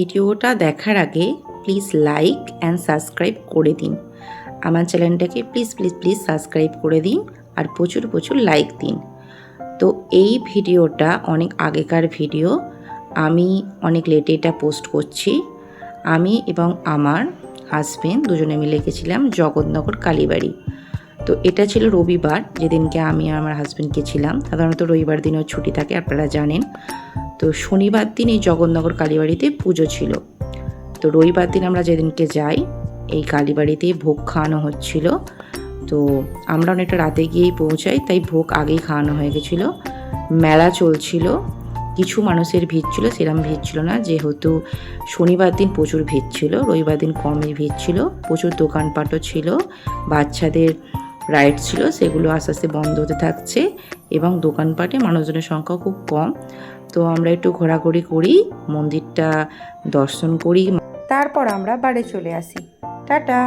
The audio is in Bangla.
ভিডিওটা দেখার আগে প্লিজ লাইক অ্যান্ড সাবস্ক্রাইব করে দিন। আমার চ্যানেলটাকে প্লিজ সাবস্ক্রাইব করে দিন আর প্রচুর লাইক দিন। তো এই ভিডিওটা অনেক আগেকার ভিডিও, আমি অনেক লেটে এটা পোস্ট করছি। আমি এবং আমার হাজবেন্ড দুজনে মিলে গেছিলাম জগৎনগর কালীবাড়ি। তো এটা ছিল রবিবার, যেদিনকে আমি আর আমার হাজবেন্ড গেছিলাম। সাধারণত রবিবার দিনেও ছুটি থাকে, আপনারা জানেন। তো শনিবার দিন এই জগৎনগর কালীবাড়িতে পুজো ছিল। তো রবিবার দিন আমরা যেদিনকে যাই, এই কালীবাড়িতে ভোগ খাওয়ানো হচ্ছিল। তো আমরা অনেকটা রাতে গিয়েই পৌঁছাই, তাই ভোগ আগেই খাওয়ানো হয়ে গেছিলো। মেলা চলছিল, কিছু মানুষের ভিড় ছিল, সেরকম ভিড় ছিল না, যেহেতু শনিবার দিন প্রচুর ভিড় ছিল, রবিবার দিন কমই ভিড় ছিল। প্রচুর দোকানপাটও ছিল, বাচ্চাদের রাইড ছিল, সেগুলো আস্তে আস্তে বন্ধ হতে থাকছে এবং দোকানপাটে মানুষজনের সংখ্যাও খুব কম। তো আমরা একটু ঘোরাঘুরি করি, মন্দিরটা দর্শন করি, তারপর আমরা বাড়ি চলে আসি। টাটা।